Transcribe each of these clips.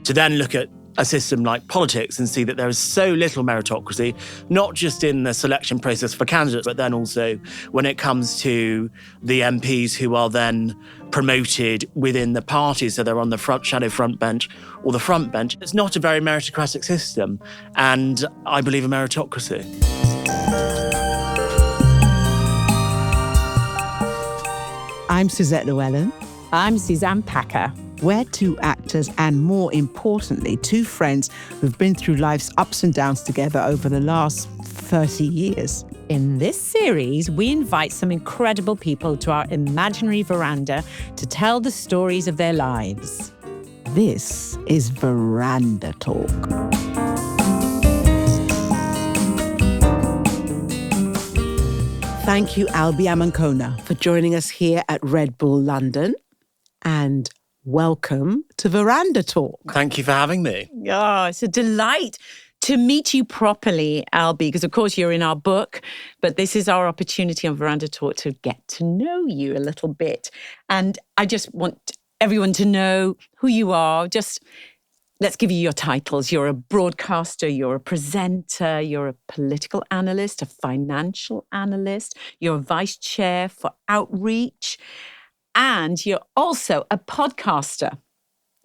to then look at a system like politics and see that there is so little meritocracy, not just in the selection process for candidates, but then also when it comes to the MPs who are then promoted within the party, so they're on the shadow front bench or the front bench. It's not a very meritocratic system, and I believe in meritocracy. I'm Suzette Llewellyn. I'm Suzanne Packer. We're two actors and, more importantly, two friends who've been through life's ups and downs together over the last 30 years. In this series, we invite some incredible people to our imaginary veranda to tell the stories of their lives. This is Veranda Talk. Thank you, Albie Amankona, for joining us here at Red Bull London. And welcome to Veranda Talk. Thank you for having me. Oh, it's a delight to meet you properly, Albie, because of course you're in our book, but this is our opportunity on Veranda Talk to get to know you a little bit. And I just want everyone to know who you are. Just let's give you your titles. You're a broadcaster, you're a presenter, you're a political analyst, a financial analyst, you're a vice chair for outreach, and you're also a podcaster.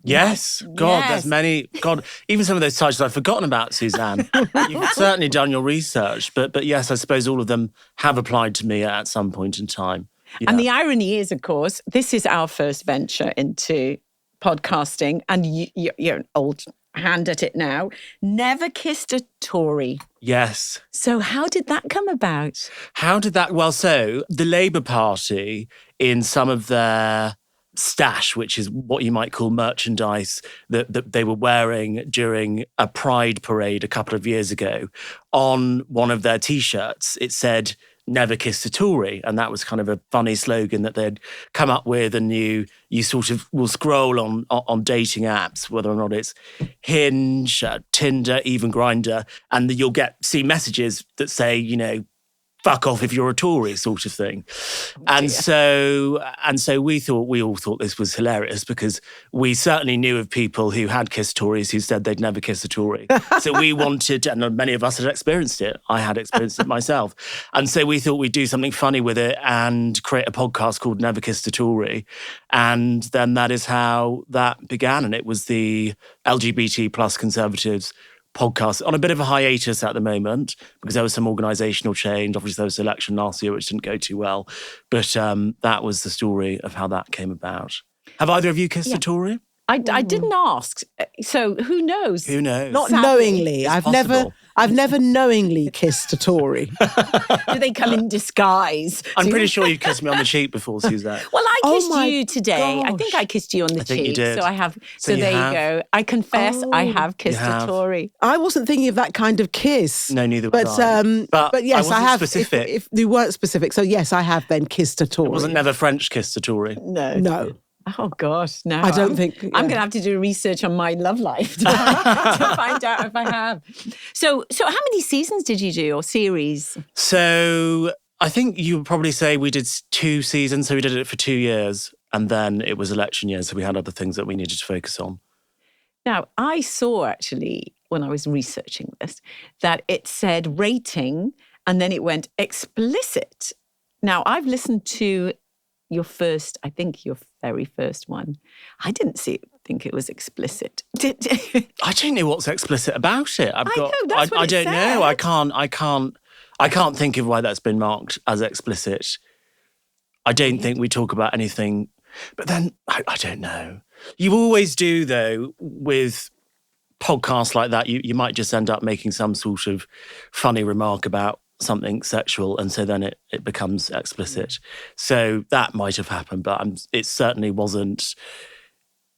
Yes. God, Yes. There's many. God, even some of those titles I've forgotten about, Suzanne. You've certainly done your research. But yes, I suppose all of them have applied to me at some point in time. Yeah. And the irony is, of course, this is our first venture into podcasting, and you're an old hand at it now. Never kissed a Tory. Yes. So how did that come about? How did that... Well, so the Labour Party, in some of their stash, which is what you might call merchandise that they were wearing during a Pride parade a couple of years ago, on one of their T-shirts, it said, "Never kissed a Tory." And that was kind of a funny slogan that they'd come up with. And you sort of will scroll on dating apps, whether or not it's Hinge, Tinder, even Grindr, and you'll see messages that say, you know, "Fuck off if you're a Tory," sort of thing. And so we all thought this was hilarious, because we certainly knew of people who had kissed Tories who said they'd never kiss a Tory. So we wanted, and many of us had experienced it. I had experienced it myself. And so we thought we'd do something funny with it and create a podcast called Never Kissed a Tory. And then that is how that began. And it was the LGBT plus conservatives podcast on a bit of a hiatus at the moment, because there was some organisational change. Obviously, there was an election last year which didn't go too well. But that was the story of how that came about. Have either of you kissed a Tory? I didn't ask. So who knows? Who knows? Not Sadly, knowingly. it's I've never knowingly kissed a Tory. Do they come in disguise? I'm pretty sure you kissed me on the cheek before, Suzanne. Well, I Oh kissed my you today. I gosh. think I kissed you on the I think cheek. you did. So I have. So So you there have. you go. I confess, I Oh. have kissed You have. a Tory. I wasn't thinking of that kind of kiss. No, neither was I. But yes, I wasn't have. specific. If you weren't specific, so yes, I have then kissed a Tory. It wasn't never French kissed a Tory. No. No, Oh gosh, no. I don't think. I'm going to have to do research on my love life to find out if I have. So how many seasons did you do, or series? So I think you would probably say we did 2 seasons. So we did it for 2 years. And then it was election year. So we had other things that we needed to focus on. Now, I saw actually, when I was researching this, that it said rating and then it went explicit. Now, I've listened to your very first one. I didn't think it was explicit. I don't know what's explicit about it. know, that's what I it don't know. said. I can't think of why that's been marked as explicit. I don't think we talk about anything. But then, I don't know. You always do, though, with podcasts like that. You might just end up making some sort of funny remark about something sexual, and so then it becomes explicit. So that might have happened, but it certainly wasn't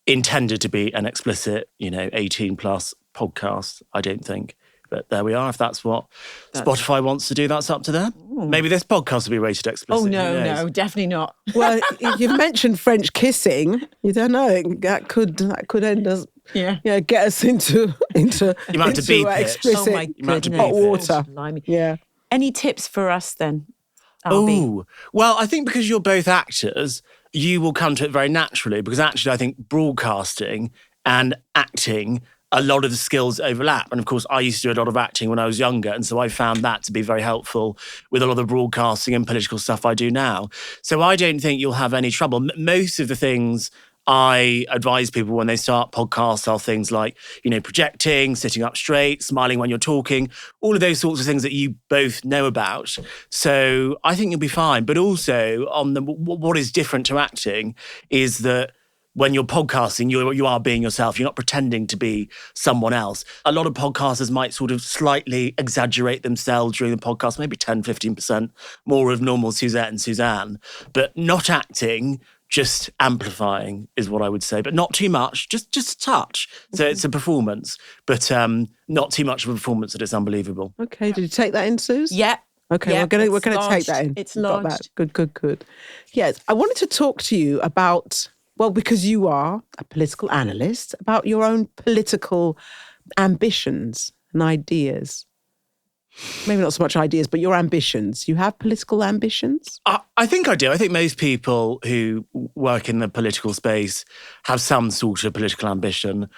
intended to be an explicit, 18 plus podcast, I don't think. But there we are. If that's what Spotify wants to do, that's up to them. Maybe this podcast will be rated explicit. Oh, Who no, knows? definitely not. Well, you've mentioned French kissing. You don't know, that could end us. Yeah. Get us into You might have to beep it. explicit Oh, my You might have to goodness. hot beep it. water. Blimey. Yeah. Any tips for us then, Albie? Oh, well, I think because you're both actors, you will come to it very naturally, because actually I think broadcasting and acting, a lot of the skills overlap. And of course, I used to do a lot of acting when I was younger. And so I found that to be very helpful with a lot of the broadcasting and political stuff I do now. So I don't think you'll have any trouble. Most of the things I advise people when they start podcasts are things like, projecting, sitting up straight, smiling when you're talking, all of those sorts of things that you both know about. So I think you'll be fine. But also what is different to acting is that when you're podcasting, you are being yourself. You're not pretending to be someone else. A lot of podcasters might sort of slightly exaggerate themselves during the podcast, maybe 10, 15% more of normal Suzette and Suzanne, but not acting, just amplifying is what I would say, but not too much, just a touch. So it's a performance, but not too much of a performance that it's unbelievable. Okay, did you take that in, Suze? Yeah. Okay, yeah, we're gonna take that in. It's Got lodged. that. Good. Yes, I wanted to talk to you about, well, because you are a political analyst, about your own political ambitions and ideas. Maybe not so much ideas, but your ambitions. You have political ambitions? I think I do. I think most people who work in the political space have some sort of political ambition,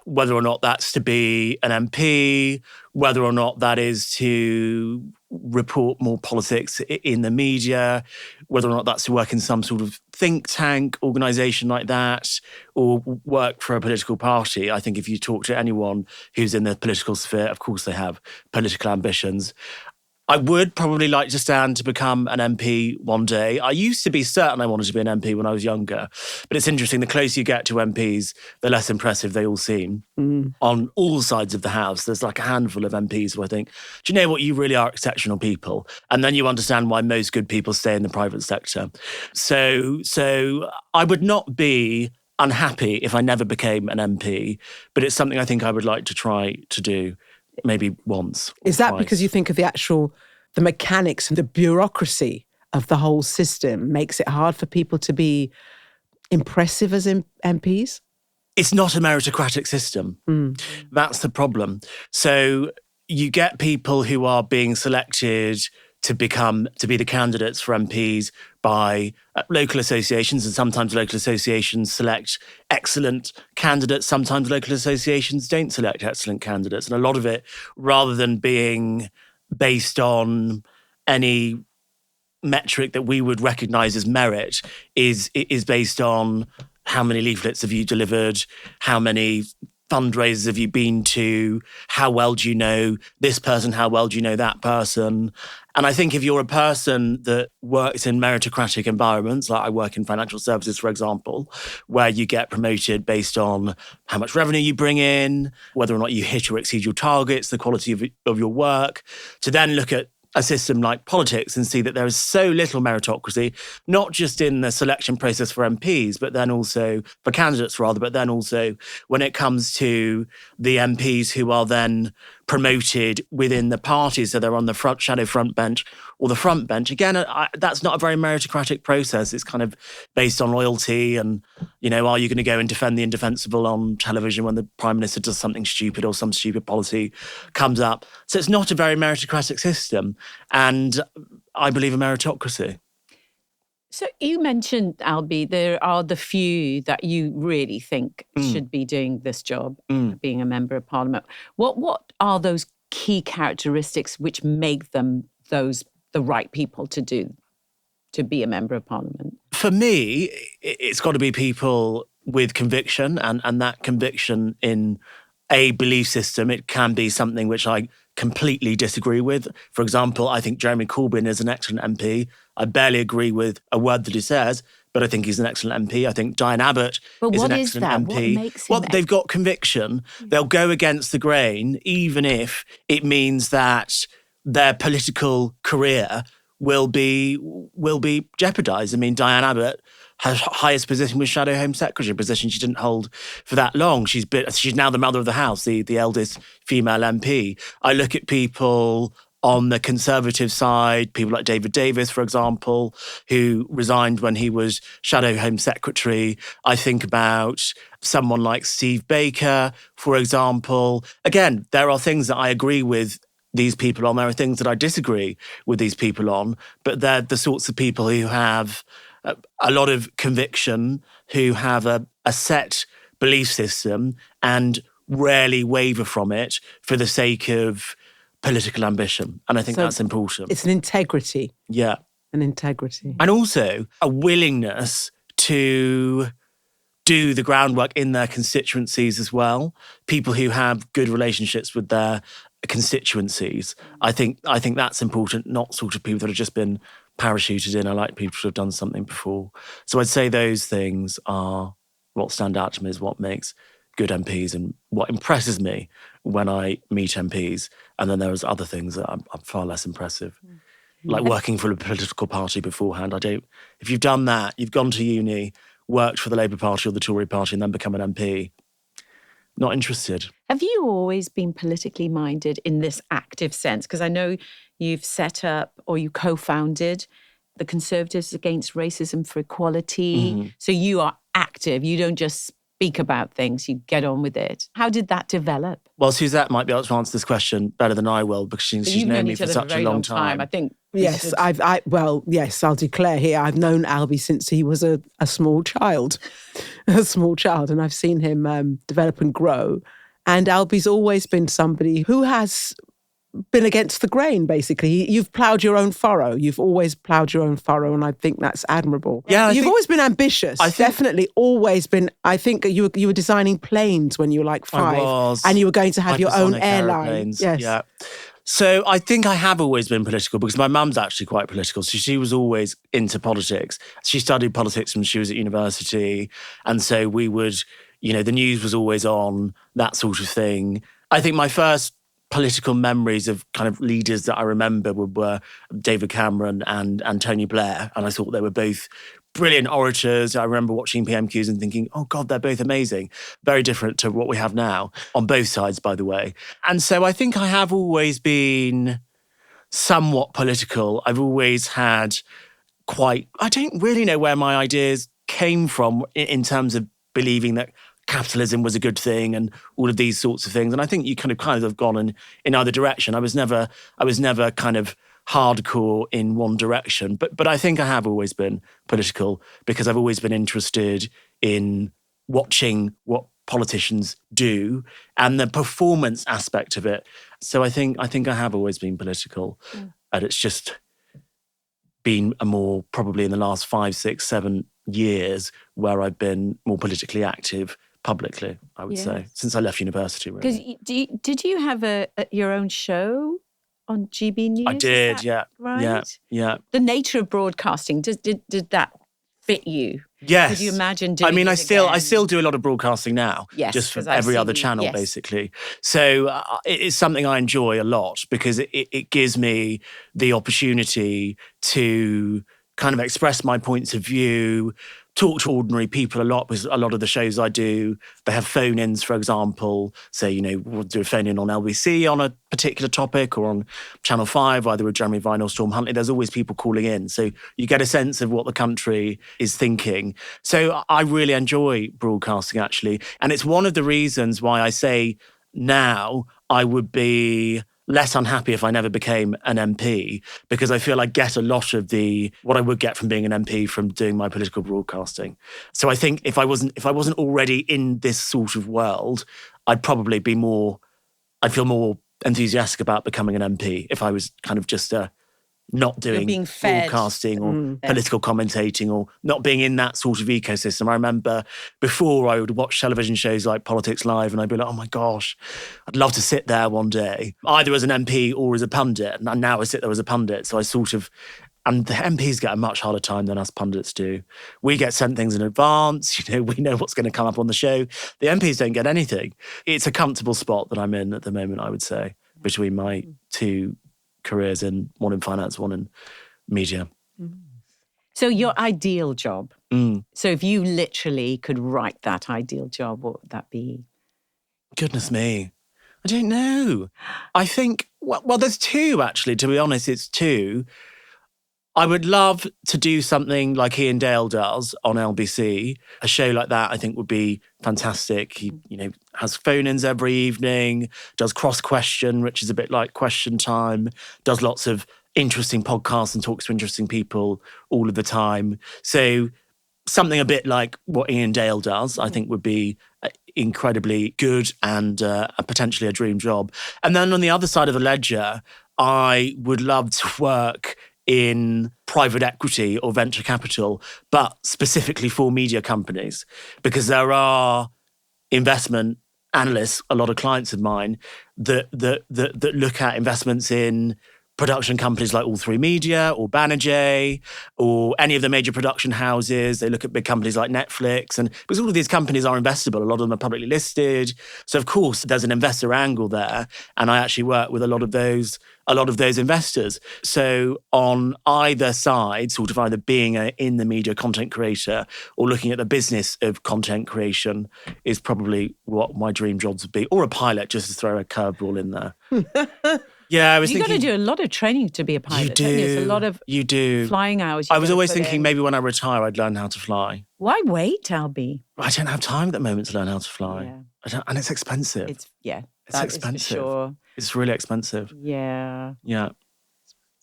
whether or not that's to be an MP, whether or not that is to report more politics in the media, whether or not that's to work in some sort of think tank organisation like that, or work for a political party. I think if you talk to anyone who's in the political sphere, of course they have political ambitions. I would probably like to stand to become an MP one day. I used to be certain I wanted to be an MP when I was younger, but it's interesting, the closer you get to MPs, the less impressive they all seem. On all sides of the house. There's like a handful of MPs who I think, do you know what, you really are exceptional people. And then you understand why most good people stay in the private sector. So I would not be unhappy if I never became an MP, but it's something I think I would like to try to do. Maybe once. Is that twice. because you think of the mechanics and the bureaucracy of the whole system makes it hard for people to be impressive as MPs? It's not a meritocratic system. That's the problem. So you get people who are being selected to be the candidates for MPs by local associations, and sometimes local associations select excellent candidates. Sometimes local associations don't select excellent candidates. And a lot of it, rather than being based on any metric that we would recognise as merit, is based on how many leaflets have you delivered, how many fundraisers have you been to, how well do you know this person, how well do you know that person. And I think if you're a person that works in meritocratic environments, like I work in financial services, for example, where you get promoted based on how much revenue you bring in, whether or not you hit or exceed your targets, the quality of your work, to then look at a system like politics and see that there is so little meritocracy, not just in the selection process for MPs, but then also for candidates rather, but then also when it comes to the MPs who are then promoted within the parties, so they're on the shadow front bench or the front bench. Again, that's not a very meritocratic process. It's kind of based on loyalty and, are you going to go and defend the indefensible on television when the Prime Minister does something stupid or some stupid policy comes up? So it's not a very meritocratic system. And I believe in meritocracy. So you mentioned, Albie, there are the few that you really think should be doing this job, being a member of Parliament. What are those key characteristics which make them the right people to be a member of Parliament? For me, it's got to be people with conviction, and that conviction in a belief system. It can be something which I completely disagree with. For example, I think Jeremy Corbyn is an excellent MP. I barely agree with a word that he says, but I think he's an excellent MP. I think Diane Abbott is an excellent MP. What makes him They've got conviction. They'll go against the grain, even if it means that their political career will be jeopardised. I mean, Diane Abbott, her highest position was Shadow Home Secretary, a position she didn't hold for that long. She's now the mother of the house, the eldest female MP. I look at people on the Conservative side, people like David Davis, for example, who resigned when he was Shadow Home Secretary. I think about someone like Steve Baker, for example. Again, there are things that I agree with these people on. There are things that I disagree with these people on, but they're the sorts of people who have a lot of conviction, who have a set belief system and rarely waver from it for the sake of political ambition. And I think So that's important. It's an integrity. Yeah. An integrity. And also a willingness to do the groundwork in their constituencies as well. People who have good relationships with their constituencies. I think that's important, not sort of people that have just been parachuted in. I like people who have done something before. So I'd say those things are what stand out to me, is what makes good MPs and what impresses me when I meet MPs. And then there's other things that are far less impressive. Like working for a political party beforehand. If you've done that, you've gone to uni, worked for the Labour Party or the Tory Party and then become an MP, not interested. Have you always been politically minded in this active sense? Because I know you've set up or you co-founded the Conservatives Against Racism for Equality. Mm-hmm. So you are active. You don't just speak about things, you get on with it. How did that develop? Well, Suzette might be able to answer this question better than I will because she's known me for such a long time. I think. Yes, yes, I'll declare here, I've known Albie since he was a small child, and I've seen him develop and grow. And Albie's always been somebody who has been against the grain, basically. You've ploughed your own furrow. You've always ploughed your own furrow, and I think that's admirable. Yeah, You've always been ambitious. Definitely always been. I think you were designing planes when you were like 5. I was. And you were going to have your own Hypersonic airline. aeroplanes. Yes. Yeah. So I think I have always been political because my mum's actually quite political. So she was always into politics. She studied politics when she was at university. And so we would, the news was always on, that sort of thing. I think my first political memories of kind of leaders that I remember were David Cameron and Tony Blair. And I thought they were both brilliant orators. I remember watching PMQs and thinking, oh God, they're both amazing. Very different to what we have now, on both sides, by the way. And so I think I have always been somewhat political. I've always had I don't really know where my ideas came from in terms of believing that capitalism was a good thing and all of these sorts of things. And I think you kind of have gone in either direction. I was never kind of hardcore in one direction. But I think I have always been political because I've always been interested in watching what politicians do and the performance aspect of it. So I think I have always been political. And it's just been a more, probably in the last 5, 6, 7 years where I've been more politically active publicly, I would say, since I left university. Really. Because did you have your own show on GB News? I did, yeah. Right? Yeah. The nature of broadcasting, did that fit you? Yes. Could you imagine doing it I still again? do a lot of broadcasting now, just for every other channel, basically. So it's something I enjoy a lot because it gives me the opportunity to kind of express my points of view, talk to ordinary people a lot, because a lot of the shows I do, they have phone-ins, for example. So, we'll do a phone-in on LBC on a particular topic or on Channel 5, either with Jeremy Vine or Storm Huntley. There's always people calling in. So you get a sense of what the country is thinking. So I really enjoy broadcasting, actually. And it's one of the reasons why I say now I would be less unhappy if I never became an MP, because I feel I get a lot of what I would get from being an MP from doing my political broadcasting. So I think if I wasn't already in this sort of world, I'd feel more enthusiastic about becoming an MP if I was kind of just not doing broadcasting or political commentating or not being in that sort of ecosystem. I remember before I would watch television shows like Politics Live and I'd be like, oh my gosh, I'd love to sit there one day, either as an MP or as a pundit. And now I sit there as a pundit. So and the MPs get a much harder time than us pundits do. We get sent things in advance. We know what's going to come up on the show. The MPs don't get anything. It's a comfortable spot that I'm in at the moment, I would say, between my two careers, in one in finance, one in media. So your ideal job. So if you literally could write that ideal job, what would that be? Goodness me. I don't know. I think, well, there's two, actually, to be honest. It's two. I would love to do something like Ian Dale does on LBC. A show like that, I think, would be fantastic. He, has phone-ins every evening, does cross-question, which is a bit like Question Time, does lots of interesting podcasts and talks to interesting people all of the time. So something a bit like what Ian Dale does, I think would be incredibly good and potentially a dream job. And then on the other side of the ledger, I would love to work in private equity or venture capital, but specifically for media companies, because there are investment analysts, a lot of clients of mine, that look at investments in production companies like All3 Media or Banijay or any of the major production houses. They look at big companies like Netflix, and because all of these companies are investable, a lot of them are publicly listed. So of course there's an investor angle there, and I actually work with a lot of those investors. So on either side, sort of either being in the media content creator or looking at the business of content creation is probably what my dream jobs would be, or a pilot, just to throw a curveball in there. Yeah, I was thinking. You've got to do a lot of training to be a pilot. You do. It's a lot of flying hours. I was always thinking maybe when I retire, I'd learn how to fly. Why wait, Albie? I don't have time at the moment to learn how to fly. Yeah. And it's expensive. It's expensive. Is for sure. It's really expensive. Yeah. Yeah.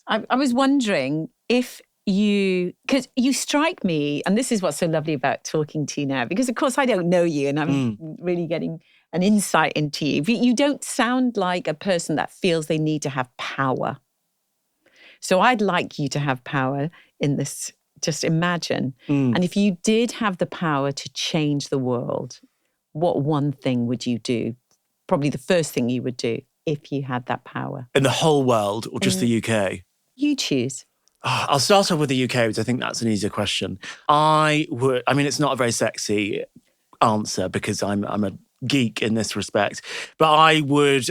I was wondering if because you strike me, and this is what's so lovely about talking to you now, because of course I don't know you and I'm really getting an insight into you. You don't sound like a person that feels they need to have power. So I'd like you to have power in this. Just imagine. And if you did have the power to change the world, what one thing would you do? Probably the first thing you would do if you had that power. In the whole world or just the UK? You choose. I'll start off with the UK because I think that's an easier question. It's not a very sexy answer because I'm a geek in this respect, but I would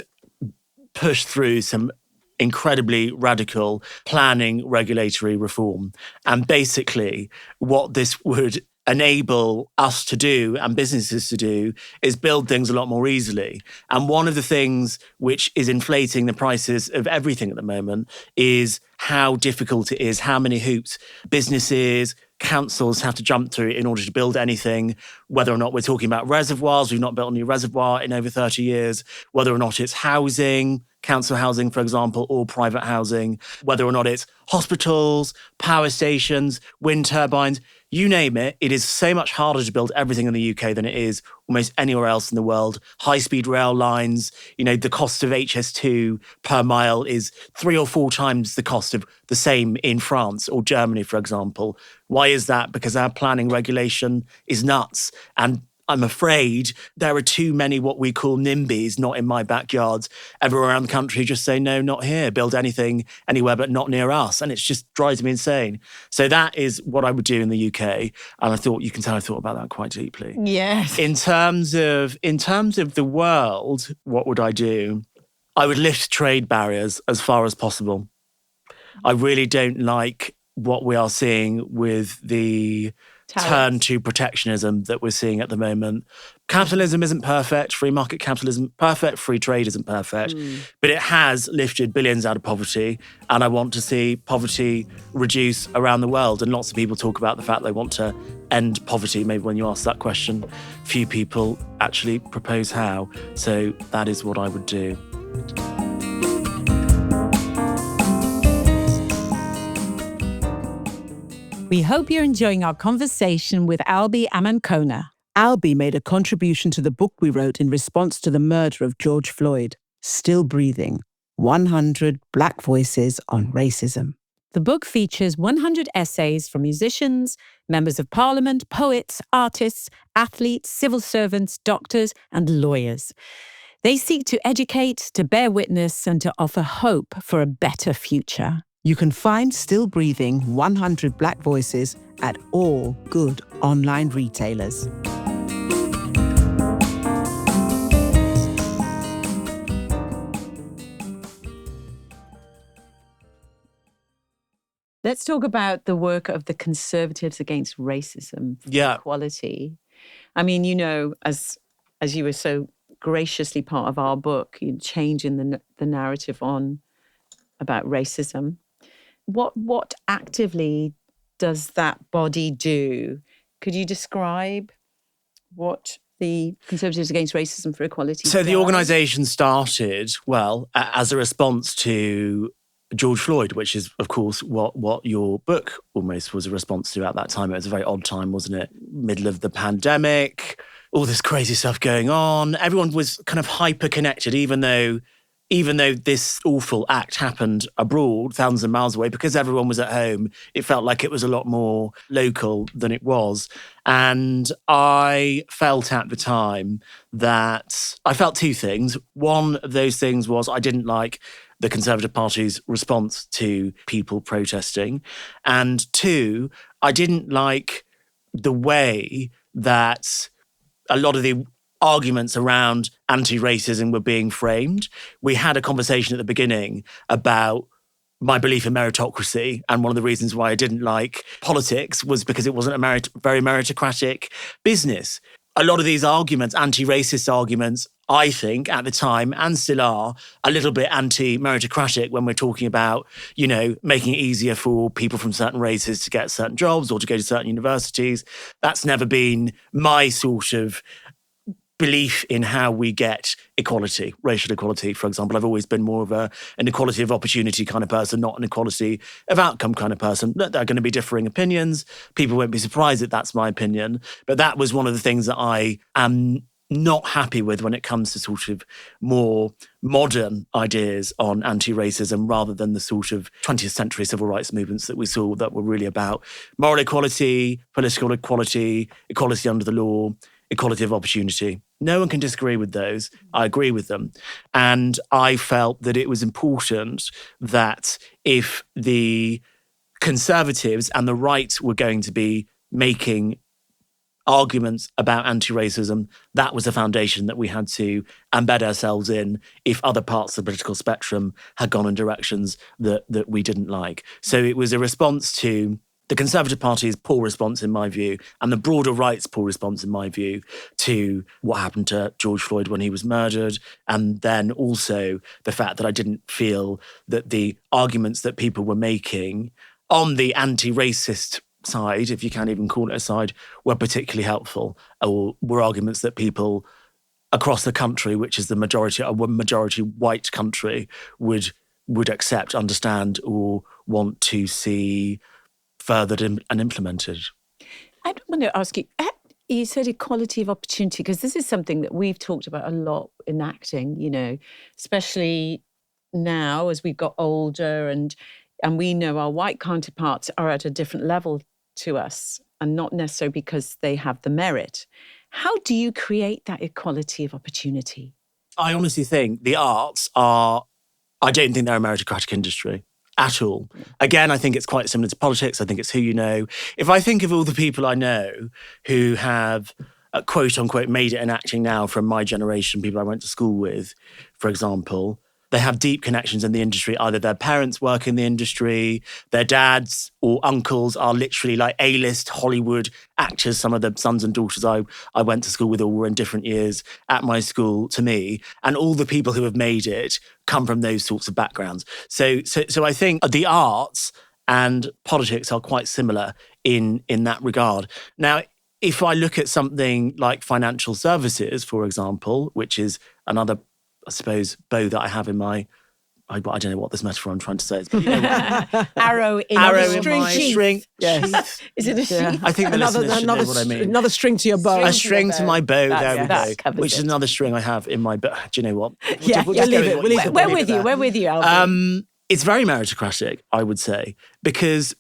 push through some incredibly radical planning regulatory reform. And basically what this would enable us to do and businesses to do is build things a lot more easily. And one of the things which is inflating the prices of everything at the moment is how difficult it is, how many hoops businesses, councils have to jump through in order to build anything, whether or not we're talking about reservoirs. We've not built a new reservoir in over 30 years, whether or not it's housing, council housing, for example, or private housing, whether or not it's hospitals, power stations, wind turbines, you name it. It is so much harder to build everything in the UK than it is almost anywhere else in the world. High-speed rail lines, the cost of HS2 per mile is 3 or 4 times the cost of the same in France or Germany, for example. Why is that? Because our planning regulation is nuts. And I'm afraid there are too many what we call NIMBYs, not in my backyard, everywhere around the country just say, no, not here, build anything anywhere but not near us. And it just drives me insane. So that is what I would do in the UK. And I thought, you can tell I thought about that quite deeply. Yes. In terms of the world, what would I do? I would lift trade barriers as far as possible. I really don't like what we are seeing with the turn to protectionism that we're seeing at the moment. Capitalism isn't perfect, free market capitalism perfect, free trade isn't perfect, but it has lifted billions out of poverty, and I want to see poverty reduce around the world. And lots of people talk about the fact they want to end poverty. Maybe when you ask that question, few people actually propose how. So that is what I would do. We hope you're enjoying our conversation with Albie Amankona. Albie made a contribution to the book we wrote in response to the murder of George Floyd, Still Breathing, 100 Black Voices on Racism. The book features 100 essays from musicians, members of parliament, poets, artists, athletes, civil servants, doctors, and lawyers. They seek to educate, to bear witness, and to offer hope for a better future. You can find Still Breathing 100 Black Voices at all good online retailers. Let's talk about the work of the Conservatives Against Racism for Equality. I mean, as you were so graciously part of our book, you changing the narrative about racism. What actively does that body do? Could you describe what the Conservatives Against Racism for Equality So does? the organisation started, as a response to George Floyd, which is, of course, what your book almost was a response to at that time. It was a very odd time, wasn't it? Middle of the pandemic, all this crazy stuff going on. Everyone was kind of hyper-connected, even though this awful act happened abroad, thousands of miles away, because everyone was at home, it felt like it was a lot more local than it was. And I felt at the time that I felt two things. One of those things was I didn't like the Conservative Party's response to people protesting. And two, I didn't like the way that a lot of the arguments around anti-racism were being framed. We had a conversation at the beginning about my belief in meritocracy, and one of the reasons why I didn't like politics was because it wasn't a very meritocratic business. A lot of these arguments, anti-racist arguments, I think at the time, and still are, a little bit anti-meritocratic when we're talking about, making it easier for people from certain races to get certain jobs or to go to certain universities. That's never been my sort of belief in how we get equality, racial equality, for example. I've always been more of an equality of opportunity kind of person, not an equality of outcome kind of person. There are going to be differing opinions. People won't be surprised that that's my opinion. But that was one of the things that I am not happy with when it comes to sort of more modern ideas on anti-racism rather than the sort of 20th century civil rights movements that we saw that were really about moral equality, political equality, equality under the law, equality of opportunity. No one can disagree with those. I agree with them. And I felt that it was important that if the Conservatives and the right were going to be making arguments about anti-racism, that was a foundation that we had to embed ourselves in if other parts of the political spectrum had gone in directions that we didn't like. So it was a response to the Conservative Party's poor response, in my view, and the broader right's poor response, in my view, to what happened to George Floyd when he was murdered. And then also the fact that I didn't feel that the arguments that people were making on the anti-racist side, if you can even call it a side, were particularly helpful, or were arguments that people across the country, which is a majority white country, would accept, understand, or want to see furthered and implemented. I want to ask you, you said equality of opportunity, because this is something that we've talked about a lot in acting, especially now as we've got older and we know our white counterparts are at a different level to us, and not necessarily because they have the merit. How do you create that equality of opportunity? I honestly think the arts I don't think they're a meritocratic industry at all. Again, I think it's quite similar to politics. I think it's who you know. If I think of all the people I know who have, quote unquote, made it in acting now from my generation, people I went to school with, for example, they have deep connections in the industry. Either their parents work in the industry, their dads or uncles are literally like A-list Hollywood actors. Some of the sons and daughters I went to school with all were in different years at my school to me. And all the people who have made it come from those sorts of backgrounds. So I think the arts and politics are quite similar in that regard. Now, if I look at something like financial services, for example, which is another, I suppose, bow that I have in my, I don't know what this metaphor I'm trying to say is, but arrow in my string. Yes. Is it a sheath? I think the listeners should know what I mean. Another string to your bow. A string to my bow, there we go. Which is it. another string I have in my bow. Do you know what? We'll leave it. We're with you. We're with you, Albie. It's very meritocratic, I would say, because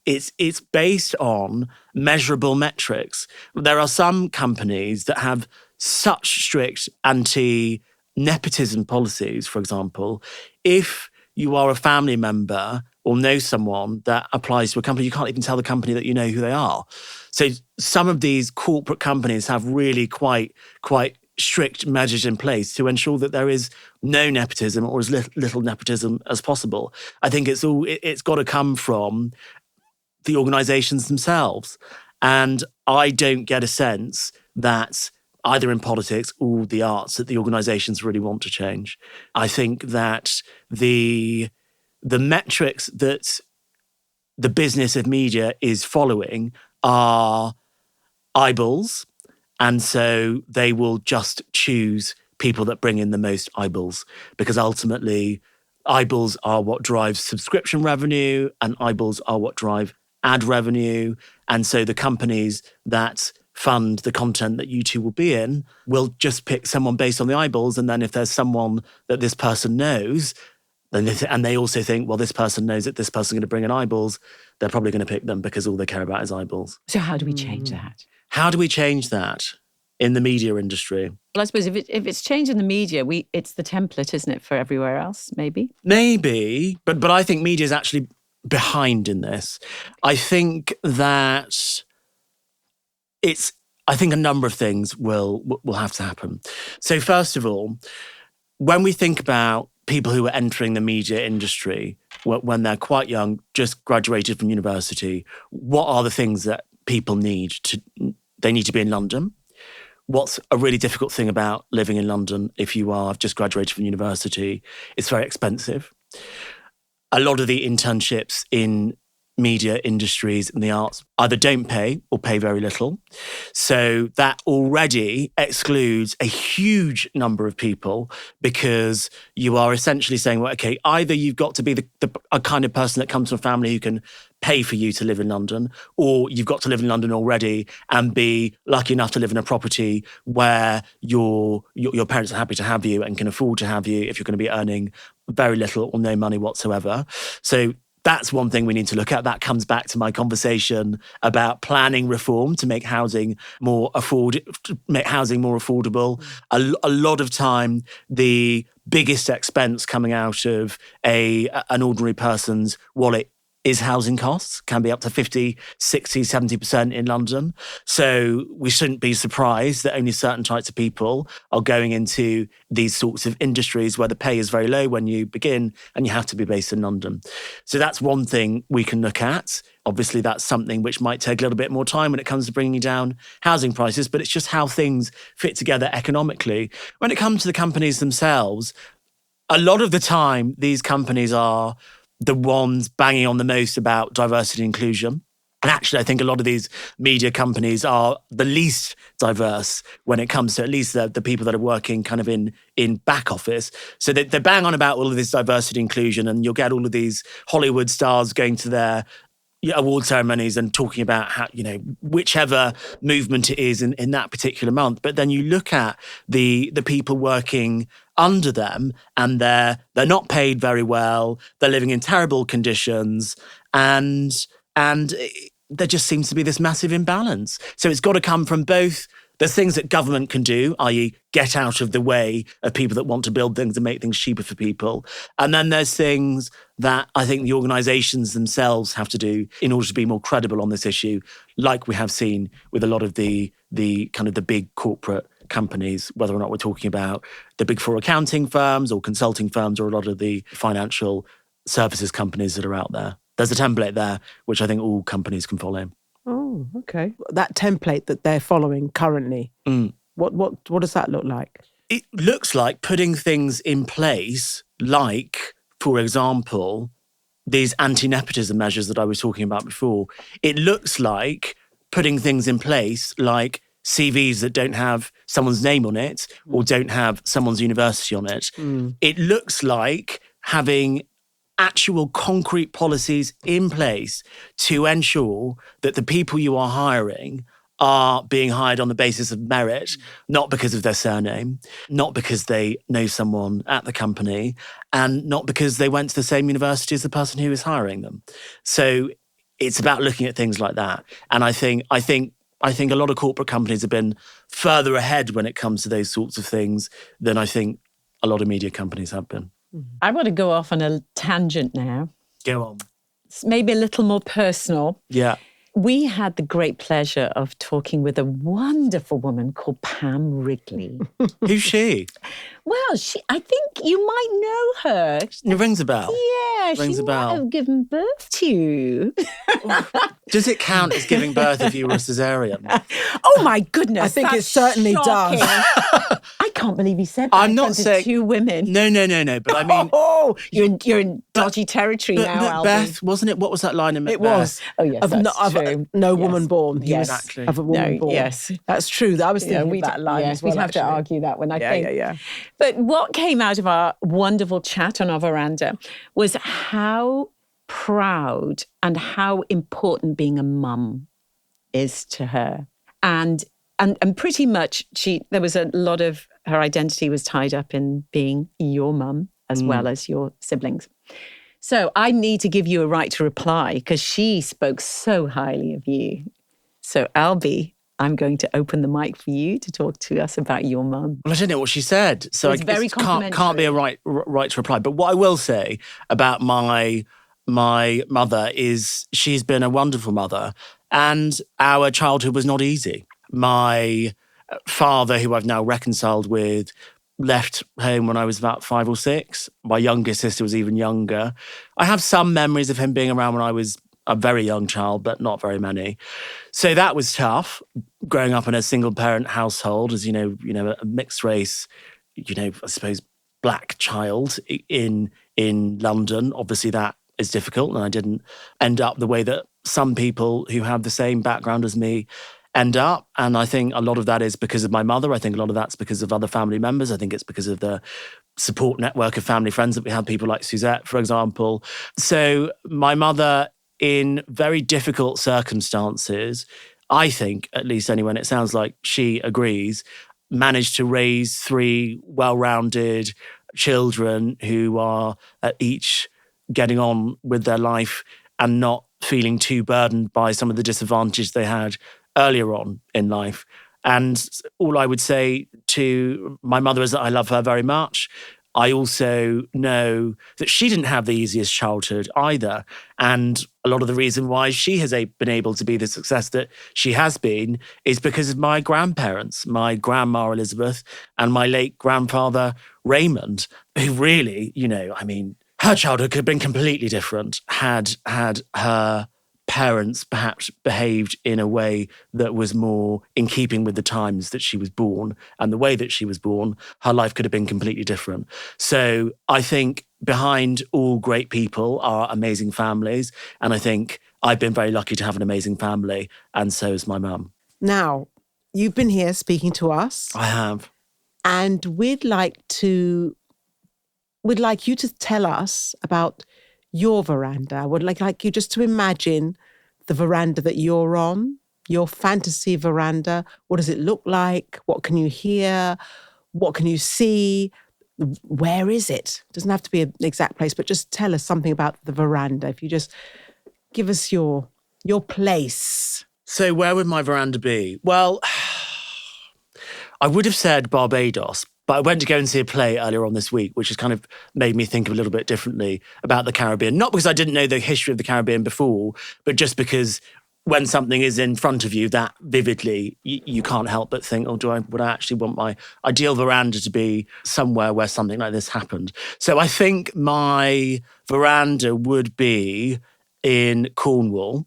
it's based on measurable metrics. There are some companies that have such strict anti-nepotism policies, for example. If you are a family member or know someone that applies to a company, you can't even tell the company that you know who they are. So some of these corporate companies have really quite strict measures in place to ensure that there is no nepotism or as little nepotism as possible. I think it's got to come from the organisations themselves. And I don't get a sense that either in politics or the arts that the organisations really want to change. I think that the metrics that the business of media is following are eyeballs, and so they will just choose people that bring in the most eyeballs, because ultimately Eyeballs are what drives subscription revenue, and eyeballs are what drive ad revenue. And so the companies that fund the content that you two will be in will just pick someone based on the eyeballs. And then if there's someone that this person knows, and they also think, well, this person knows that this person's going to bring in eyeballs, they're probably going to pick them because all they care about is eyeballs. So how do we change that? How do we change that in the media industry? Well, I suppose if it's changed in the media, it's the template, isn't it, for everywhere else, maybe? Maybe, but I think media is actually behind in this. I think that I think a number of things will have to happen. So first of all, when we think about people who are entering the media industry when they're quite young, just graduated from university, what are the things that people need to? They need to be in London. What's a really difficult thing about living in London if you are just graduated from university? It's very expensive. A lot of the internships in media industries and the arts either don't pay or pay very little. So that already excludes a huge number of people because you are essentially saying, well, okay, either you've got to be a kind of person that comes from a family who can pay for you to live in London, or you've got to live in London already and be lucky enough to live in a property where your parents are happy to have you and can afford to have you if you're going to be earning very little or no money whatsoever. So that's one thing we need to look at. That comes back to my conversation about planning reform to make housing more affordable. A lot of time, the biggest expense coming out of an ordinary person's wallet is housing costs, can be up to 50, 60, 70% in London. So we shouldn't be surprised that only certain types of people are going into these sorts of industries where the pay is very low when you begin and you have to be based in London. So that's one thing we can look at. Obviously, that's something which might take a little bit more time when it comes to bringing down housing prices, but it's just how things fit together economically. When it comes to the companies themselves, a lot of the time, these companies are the ones banging on the most about diversity and inclusion. And actually, I think a lot of these media companies are the least diverse when it comes to at least the people that are working kind of in back office. So they bang on about all of this diversity and inclusion, and you'll get all of these Hollywood stars going to their award ceremonies and talking about how, whichever movement it is in that particular month. But then you look at the people working under them and they're not paid very well, they're living in terrible conditions, and there just seems to be this massive imbalance. So it's got to come from both the things that government can do, i.e. get out of the way of people that want to build things and make things cheaper for people. And then there's things that I think the organisations themselves have to do in order to be more credible on this issue, like we have seen with a lot of the kind of the big corporate companies, whether or not we're talking about the big four accounting firms or consulting firms or a lot of the financial services companies that are out there. There's a template there, which I think all companies can follow. Oh, okay. That template that they're following currently, what does that look like? It looks like putting things in place like, for example, these anti-nepotism measures that I was talking about before. It looks like putting things in place like CVs that don't have someone's name on it or don't have someone's university on it. It looks like having actual concrete policies in place to ensure that the people you are hiring are being hired on the basis of merit, not because of their surname, not because they know someone at the company, and not because they went to the same university as the person who is hiring them. So it's about looking at things like that. And I think a lot of corporate companies have been further ahead when it comes to those sorts of things than I think a lot of media companies have been. I want to go off on a tangent now. Go on. It's maybe a little more personal. Yeah. We had the great pleasure of talking with a wonderful woman called Pam Wrigley. Who's she? Well, I think you might know her. It rings a bell. Yeah, Rings she a bell. might have given birth to you. Does it count as giving birth if you were a cesarean? Oh my goodness. I think that's it certainly shocking. does. I can't can't believe you said that. I'm in not front of saying 2 women. No. But I mean, You're in dodgy territory but now, Albie. Macbeth, wasn't it? What was that line in Macbeth? It was. Oh, yes, Of that's no, true. no Yes. woman born. He was Exactly. of a woman No, born. yes. That's true. I was Yeah, thinking of that line as well, we'd have to actually. argue that one, I Yeah, think. yeah. But what came out of our wonderful chat on our veranda was how proud and how important being a mum is to her. And pretty much there was a lot of her identity was tied up in being your mum as well as your siblings. So I need to give you a right to reply because she spoke so highly of you. So Albie, I'm going to open the mic for you to talk to us about your mum. Well, I don't know what she said, so It's very can't be a right to reply. But what I will say about my mother is she's been a wonderful mother, and our childhood was not easy. My father, who I've now reconciled with, left home when I was about 5 or 6. My youngest sister was even younger. I have some memories of him being around when I was a very young child, but not very many. So that was tough, growing up in a single parent household as, a mixed race, I suppose, black child in London. Obviously that is difficult, and I didn't end up the way that some people who have the same background as me end up. And I think a lot of that is because of my mother. I think a lot of that's because of other family members. I think it's because of the support network of family friends that we have, people like Suzette, for example. So my mother, in very difficult circumstances, I think, at least anyway, and it sounds like she agrees, managed to raise 3 well-rounded children who are each getting on with their life and not feeling too burdened by some of the disadvantage they had earlier on in life. And all I would say to my mother is that I love her very much. I also know that she didn't have the easiest childhood either. And a lot of the reason why she has been able to be the success that she has been is because of my grandparents, my grandma Elizabeth and my late grandfather Raymond, who really, her childhood could have been completely different had her parents perhaps behaved in a way that was more in keeping with the times that she was born and the way that she was born. Her life could have been completely different. So I think behind all great people are amazing families. And I think I've been very lucky to have an amazing family. And so is my mum. Now, you've been here speaking to us. I have. And we'd like you to tell us about your veranda. I would like you just to imagine the veranda that you're on, your fantasy veranda. What does it look like? What can you hear? What can you see? Where is it? It doesn't have to be an exact place, but just tell us something about the veranda. If you just give us your place. So where would my veranda be? Well, I would have said Barbados, but I went to go and see a play earlier on this week, which has kind of made me think a little bit differently about the Caribbean. Not because I didn't know the history of the Caribbean before, but just because when something is in front of you that vividly, you can't help but think, would I actually want my ideal veranda to be somewhere where something like this happened? So I think my veranda would be in Cornwall,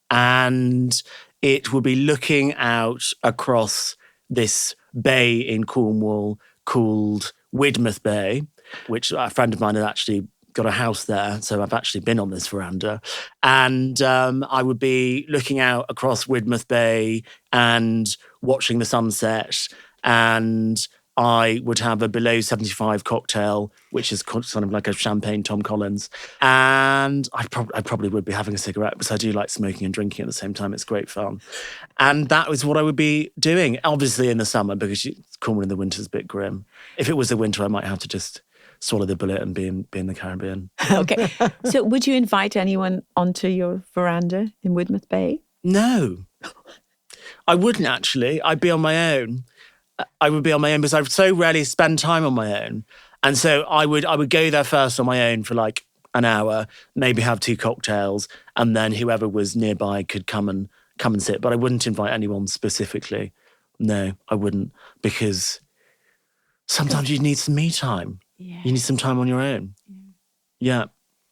and it would be looking out across this bay in Cornwall called Widmouth Bay, which a friend of mine had actually got a house there. So I've actually been on this veranda. And I would be looking out across Widmouth Bay and watching the sunset. And I would have a below 75 cocktail, which is kind of like a champagne Tom Collins. And I probably would be having a cigarette because I do like smoking and drinking at the same time. It's great fun. And that was what I would be doing, obviously in the summer, because Cornwall in the winter is a bit grim. If it was the winter, I might have to just swallow the bullet and be in the Caribbean. Okay. So would you invite anyone onto your veranda in Widmouth Bay? No. I wouldn't actually. I'd be on my own. I would be on my own because I so rarely spend time on my own. And so I would go there first on my own for like an hour, maybe have 2 cocktails, and then whoever was nearby could come and sit. But I wouldn't invite anyone specifically. No, I wouldn't, because sometimes you need some me time. Yeah. You need some time on your own. Yeah.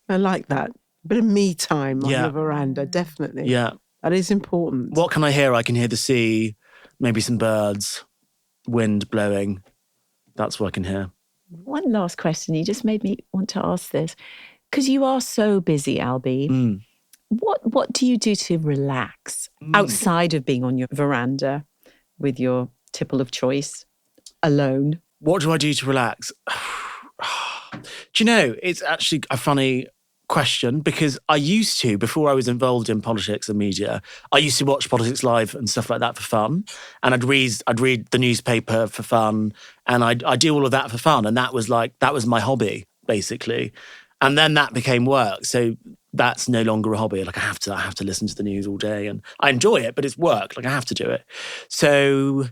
I like that. A bit of me time on your veranda, definitely. Yeah. That is important. What can I hear? I can hear the sea, maybe some birds, wind blowing. that's what I can hear. One last question. You just made me want to ask this. Because you are so busy, Albie. What do you do to relax outside of being on your veranda with your tipple of choice alone? What do I do to relax? Do you know, it's actually a funny question because I used to, before I was involved in politics and media, I used to watch Politics Live and stuff like that for fun. And I'd read the newspaper for fun, and I'd do all of that for fun. And that was my hobby, basically. And then that became work. So that's no longer a hobby. Like I have to listen to the news all day, and I enjoy it, but it's work. Like I have to do it. So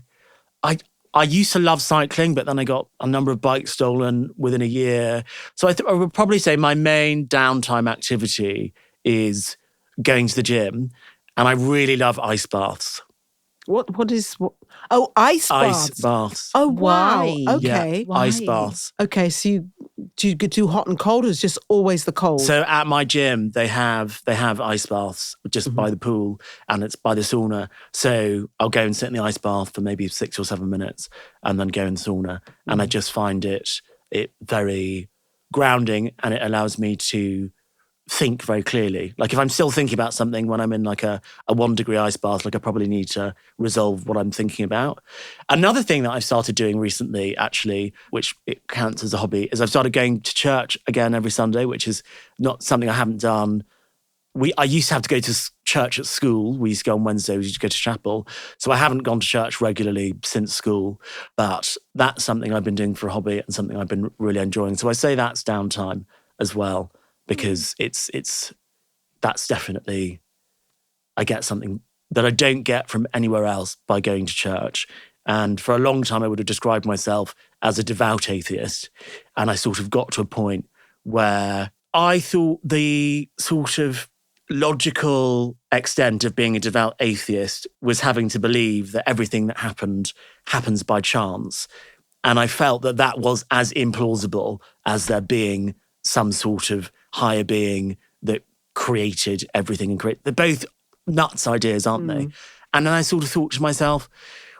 I used to love cycling, but then I got a number of bikes stolen within a year. So I would probably say my main downtime activity is going to the gym, and I really love ice baths. What? Oh, ice baths. Ice baths. Oh, wow. Why? Okay. Yeah, ice baths. Okay, so do you do hot and cold, or is it just always the cold? So at my gym, they have ice baths just by the pool, and it's by the sauna. So I'll go and sit in the ice bath for maybe 6 or 7 minutes, and then go in the sauna. And I just find it very grounding, and it allows me to think very clearly. Like if I'm still thinking about something when I'm in like a 1 degree ice bath, like I probably need to resolve what I'm thinking about. Another thing that I've started doing recently, actually, which it counts as a hobby, is I've started going to church again every Sunday, which is not something I haven't done. I used to have to go to church at school. We used to go on Wednesday, we used to go to chapel. So I haven't gone to church regularly since school, but that's something I've been doing for a hobby and something I've been really enjoying. So I say that's downtime as well, because that's definitely, I get something that I don't get from anywhere else by going to church. And for a long time, I would have described myself as a devout atheist. And I sort of got to a point where I thought the sort of logical extent of being a devout atheist was having to believe that everything that happens by chance. And I felt that was as implausible as there being some sort of higher being that created everything and they're both nuts ideas, aren't they? And then I sort of thought to myself,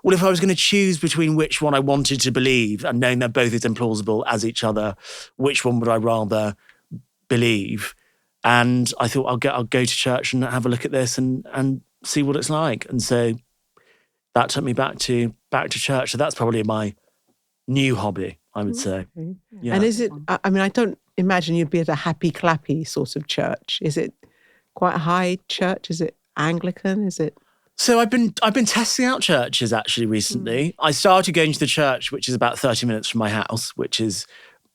well, if I was going to choose between which one I wanted to believe, and knowing they're both as implausible as each other, which one would I rather believe? And I thought I'll go to church and have a look at this and see what it's like. And so that took me back to church. So that's probably my new hobby, I would say. Yeah. And is it, I mean, I don't imagine you'd be at a happy clappy sort of church. Is it quite a high church? Is it Anglican? Is it? So I've been testing out churches actually recently. I started going to the church, which is about 30 minutes from my house, which is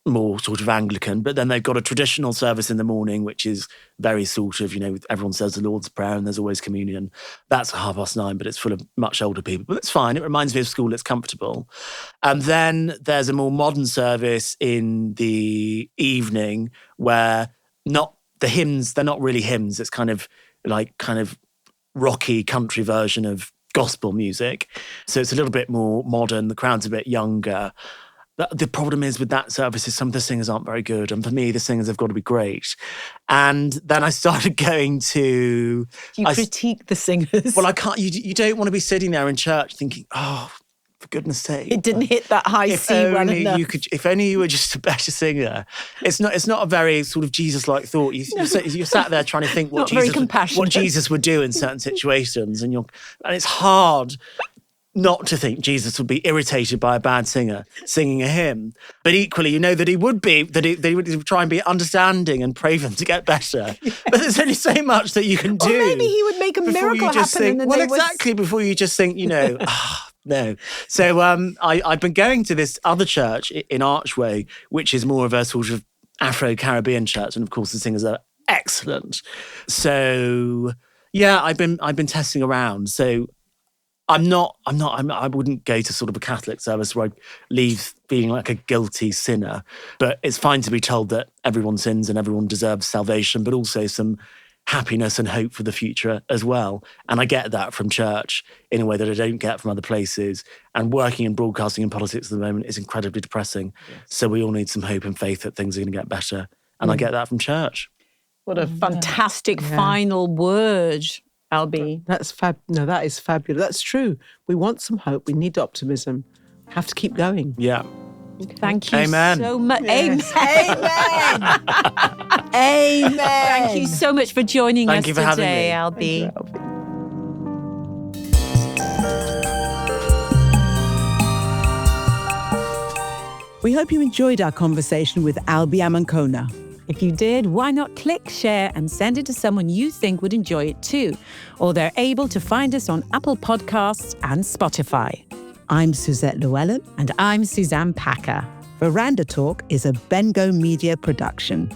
more sort of Anglican, but then they've got a traditional service in the morning, which is very sort of, everyone says the Lord's Prayer and there's always communion. That's at 9:30, but it's full of much older people. But it's fine. It reminds me of school. It's comfortable. And then there's a more modern service in the evening where not the hymns, they're not really hymns. It's kind of rocky country version of gospel music. So it's a little bit more modern. The crowd's a bit younger. The problem is with that service is some of the singers aren't very good. And for me, the singers have got to be great. And then I started going to... You critique the singers. Well, I can't... You don't want to be sitting there in church thinking, oh, for goodness sake. It didn't hit that high C well enough. If only you were just a better singer. It's not a very sort of Jesus-like thought. You're sat there trying to think what Jesus would do in certain situations. And it's hard not to think Jesus would be irritated by a bad singer singing a hymn. But equally, that he would be, that he would try and be understanding and pray for them to get better. But there's only so much that you can do. Or maybe he would make a miracle happen. Before you just think, no. So I've been going to this other church in Archway, which is more of a sort of Afro-Caribbean church. And of course, the singers are excellent. So yeah, I've been testing around. So I wouldn't go to sort of a Catholic service where I leave feeling like a guilty sinner. But it's fine to be told that everyone sins and everyone deserves salvation, but also some happiness and hope for the future as well. And I get that from church in a way that I don't get from other places. And working in broadcasting and politics at the moment is incredibly depressing. Yes. So we all need some hope and faith that things are going to get better. And I get that from church. What a fantastic final word, Albie. That's that is fabulous. That's true. We want some hope. We need optimism. Have to keep going. Yeah. Thank you Amen. so much. Yes. Amen. Amen. Thank you so much for joining Thank us you for having today, me. Albie. We hope you enjoyed our conversation with Albie Amankona. If you did, why not click, share, and send it to someone you think would enjoy it too? Or they're able to find us on Apple Podcasts and Spotify. I'm Suzette Llewellyn. And I'm Suzanne Packer. Veranda Talk is a Bengo Media production.